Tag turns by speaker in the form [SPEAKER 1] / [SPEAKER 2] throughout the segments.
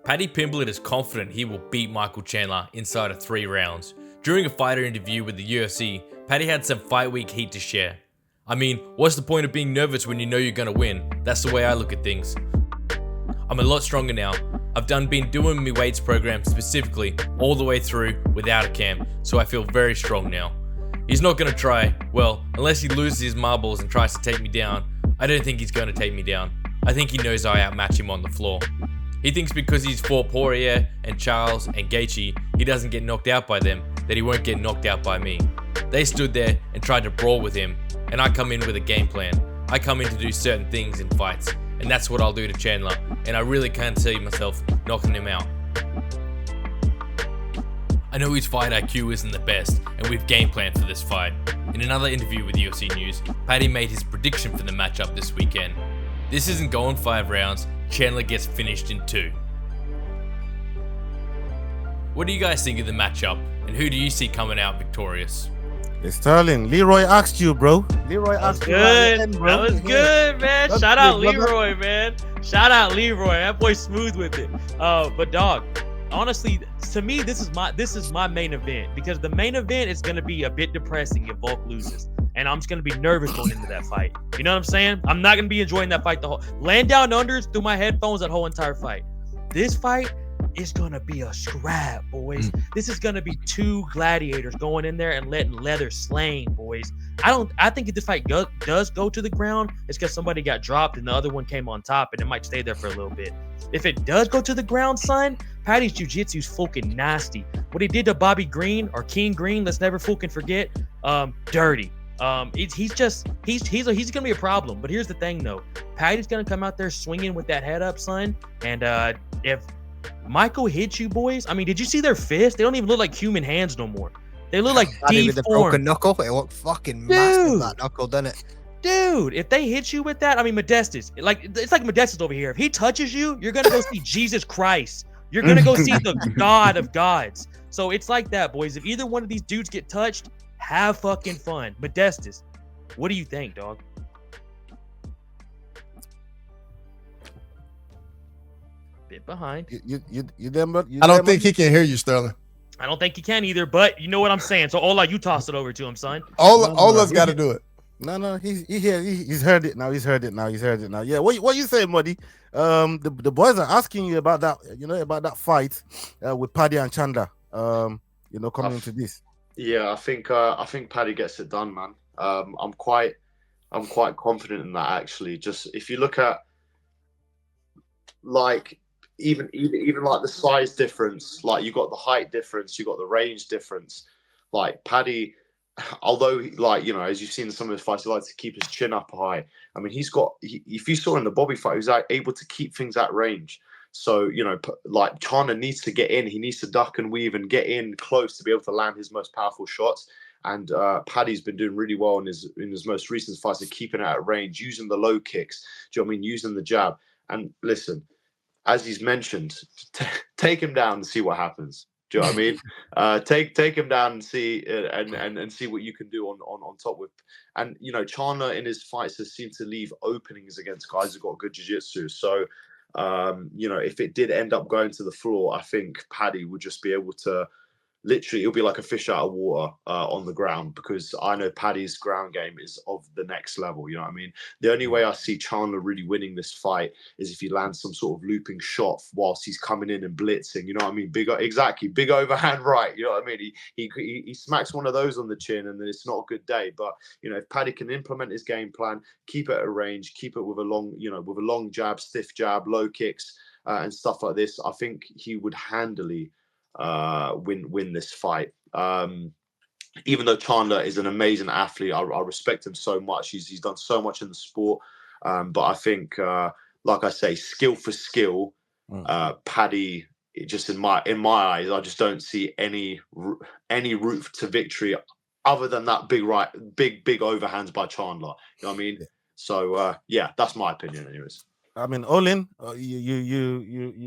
[SPEAKER 1] Paddy Pimblett is confident he will beat Michael Chandler inside of 3 rounds. During a fighter interview with the UFC, Paddy had some fight week heat to share. I mean, what's the point of being nervous when you know you're gonna win? That's the way I look at things. I'm a lot stronger now. I've been doing my weights program specifically all the way through without a camp, so I feel very strong now. He's not gonna try, well, unless he loses his marbles and tries to take me down. I don't think he's gonna take me down. I think he knows I outmatch him on the floor. He thinks because he's fought Poirier and Charles and Gaethje, he doesn't get knocked out by them, that he won't get knocked out by me. They stood there and tried to brawl with him, and I come in with a game plan. I come in to do certain things in fights, and that's what I'll do to Chandler, and I really can't see myself knocking him out. I know his fight IQ isn't the best, and we've game planned for this fight. In another interview with UFC News, Paddy made his prediction for the matchup this weekend. This isn't going 5 rounds, Chandler gets finished in 2. What do you guys think of the matchup, and who do you see coming out victorious?
[SPEAKER 2] It's Sterling. Leroy asked you, bro. Leroy asked you.
[SPEAKER 3] Good. That was good, man. Shout out Leroy, man. Shout out Leroy. That boy smooth with it. But dog, honestly, to me, this is my main event, because the main event is gonna be a bit depressing if Volk loses. And I'm just going to be nervous going into that fight. You know what I'm saying? I'm not going to be enjoying that fight laying down unders through my headphones that whole entire fight. This fight is going to be a scrap, boys. This is going to be 2 gladiators going in there and letting leather slaying, boys. I think if this fight does go to the ground, it's because somebody got dropped and the other one came on top, and it might stay there for a little bit. If it does go to the ground, son, Paddy's jiu-jitsu's fucking nasty. What he did to Bobby Green, or King Green, let's never fucking forget, dirty. He's gonna be a problem. But here's the thing, though. Paddy's gonna come out there swinging with that head up, son. And if Michael hits you, boys, I mean, did you see their fists? They don't even look like human hands no more. They look like deformed.
[SPEAKER 4] With the broken knuckle, it looked fucking massive, that knuckle, doesn't it?
[SPEAKER 3] Dude, if they hit you with that, I mean, Modestus, it's like Modestus over here. If he touches you, you're gonna go see Jesus Christ. You're gonna go see the God of gods. So it's like that, boys. If either one of these dudes get touched, have fucking fun. Modestus, what do you think, dog? Bit behind.
[SPEAKER 2] I
[SPEAKER 5] don't think he can hear you, Sterling.
[SPEAKER 3] I don't think he can either, but you know what I'm saying. So Ola, you toss it over to him, son.
[SPEAKER 5] Ola's got to do it.
[SPEAKER 2] No, he's heard it now. He's heard it now. Yeah, what you say, Muddy? The boys are asking you about that. You know, about that fight with Paddy and Chandler. Coming into this.
[SPEAKER 6] Yeah, I think Paddy gets it done, man. I'm quite confident in that, actually. Just if you look at like even like the size difference, like you got the height difference, you got the range difference. Like Paddy, although as you've seen in some of his fights, he likes to keep his chin up high. I mean, if you saw in the Bobby fight, he was able to keep things at range. So, like Chandler needs to get in. He needs to duck and weave and get in close to be able to land his most powerful shots. And Paddy's been doing really well in his most recent fights of keeping it at range, using the low kicks. Do you know what I mean? Using the jab. And listen, as he's mentioned, take him down and see what happens. Do you know what I mean? Take him down and see and see what you can do on top with. And Chandler in his fights has seemed to leave openings against guys who've got good jiu-jitsu. So if it did end up going to the floor, I think Paddy would just be able to literally, it'll be like a fish out of water on the ground, because I know Paddy's ground game is of the next level. You know what I mean? The only way I see Chandler really winning this fight is if he lands some sort of looping shot whilst he's coming in and blitzing. You know what I mean? Big overhand right. You know what I mean? He smacks one of those on the chin, and then it's not a good day. But if Paddy can implement his game plan, keep it at range, keep it with a long jab, stiff jab, low kicks, and stuff like this, I think he would handily win this fight. Even though Chandler is an amazing athlete, I respect him so much. He's done so much in the sport, but I think, like I say, skill for skill, Paddy. Just in my eyes, I just don't see any route to victory other than that big overhands by Chandler. You know what I mean? Yeah. So that's my opinion, anyways.
[SPEAKER 2] I mean, Olin, you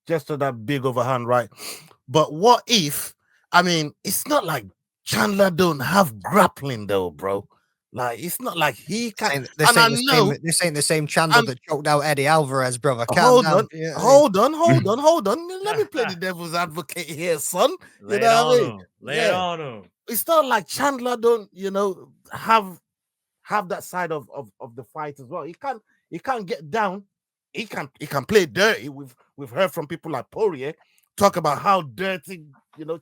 [SPEAKER 2] just that big overhand, right? But what if? I mean, it's not like Chandler don't have grappling though, bro. Like it's not like he can.
[SPEAKER 4] This
[SPEAKER 2] And I
[SPEAKER 4] ain't,
[SPEAKER 2] know.
[SPEAKER 4] this ain't the same Chandler
[SPEAKER 2] And-
[SPEAKER 4] that choked out Eddie Alvarez, brother. Calm
[SPEAKER 2] Hold
[SPEAKER 4] down.
[SPEAKER 2] on,
[SPEAKER 4] You know what I mean?
[SPEAKER 2] hold on. Let me play the devil's advocate here, son.
[SPEAKER 3] Lay
[SPEAKER 2] You
[SPEAKER 3] it
[SPEAKER 2] know what I
[SPEAKER 3] on
[SPEAKER 2] mean?
[SPEAKER 3] him. Lay it on him.
[SPEAKER 2] It's not like Chandler don't, have that side of the fight as well. He can't get down. He can play dirty. We've heard from people like Poirier talk about how dirty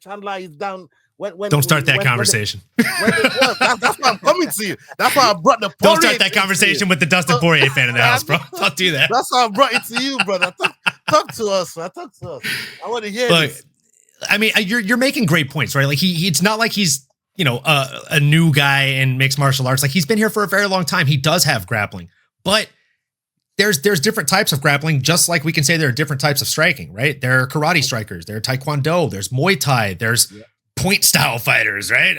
[SPEAKER 2] Chandler is down.
[SPEAKER 7] Don't start that conversation.
[SPEAKER 2] That's why I'm coming to you. That's why I brought the Poirier.
[SPEAKER 7] Don't start that conversation with the Dustin Poirier fan in the house, bro. Don't do that.
[SPEAKER 2] That's why I brought it to you, brother. Talk to us, man. Talk to us. I want to hear
[SPEAKER 7] Look,
[SPEAKER 2] this.
[SPEAKER 7] I mean, you're making great points, right? Like it's not like he's a new guy in mixed martial arts. Like he's been here for a very long time. He does have grappling, but there's different types of grappling. Just like we can say there are different types of striking, right? There are karate strikers, there are taekwondo, there's Muay Thai, there's point style fighters, right?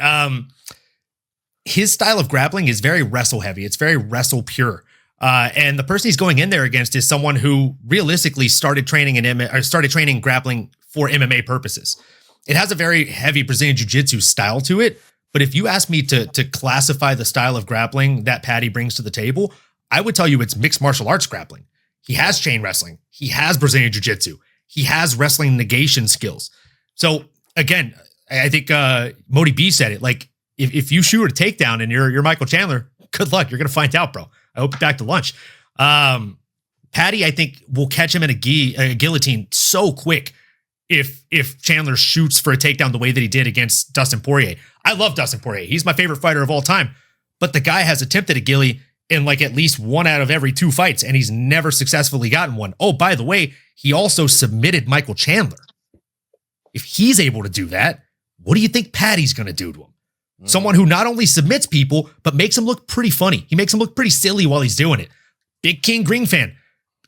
[SPEAKER 7] His style of grappling is very wrestle heavy. It's very wrestle pure. And the person he's going in there against is someone who realistically started training grappling for MMA purposes. It has a very heavy Brazilian Jiu-Jitsu style to it. But if you ask me to classify the style of grappling that Paddy brings to the table, I would tell you it's mixed martial arts grappling. He has chain wrestling. He has Brazilian Jiu-Jitsu. He has wrestling negation skills. So again, I think Modi B said it. Like if you shoot a takedown and you're Michael Chandler, good luck. You're gonna find out, bro. I hope you're back to lunch. Paddy, I think, will catch him in a guillotine so quick if Chandler shoots for a takedown the way that he did against Dustin Poirier. I love Dustin Poirier. He's my favorite fighter of all time. But the guy has attempted a gilly in like at least one out of every 2 fights, and he's never successfully gotten one. Oh, by the way, he also submitted Michael Chandler. If he's able to do that, what do you think Paddy's going to do to him? Someone who not only submits people, but makes him look pretty funny. He makes him look pretty silly while he's doing it. Big King Green fan.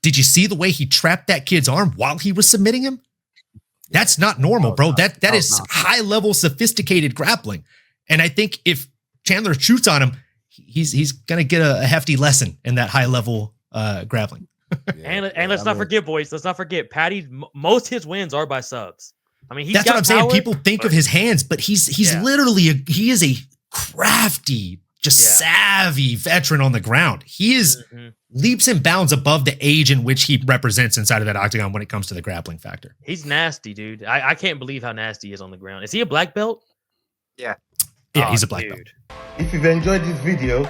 [SPEAKER 7] Did you see the way he trapped that kid's arm while he was submitting him? That's not normal, bro. That is high-level, sophisticated grappling. And I think if Chandler shoots on him, he's going to get a hefty lesson in that high-level grappling.
[SPEAKER 3] And let's not forget, boys. Let's not forget, Paddy. Most his wins are by subs. I mean,
[SPEAKER 7] that's what I'm saying. People think of his hands, but he's literally he is a crafty, savvy veteran on the ground. He is leaps and bounds above the age in which he represents inside of that octagon when it comes to the grappling factor.
[SPEAKER 3] He's nasty, dude. I can't believe how nasty he is on the ground. Is he a black belt?
[SPEAKER 4] Yeah.
[SPEAKER 7] Yeah, he's a black belt.
[SPEAKER 2] If you've enjoyed this video,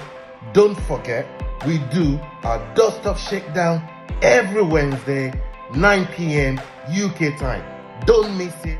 [SPEAKER 2] don't forget we do our Dust Off Shakedown every Wednesday, 9 p.m. UK time. Don't miss it.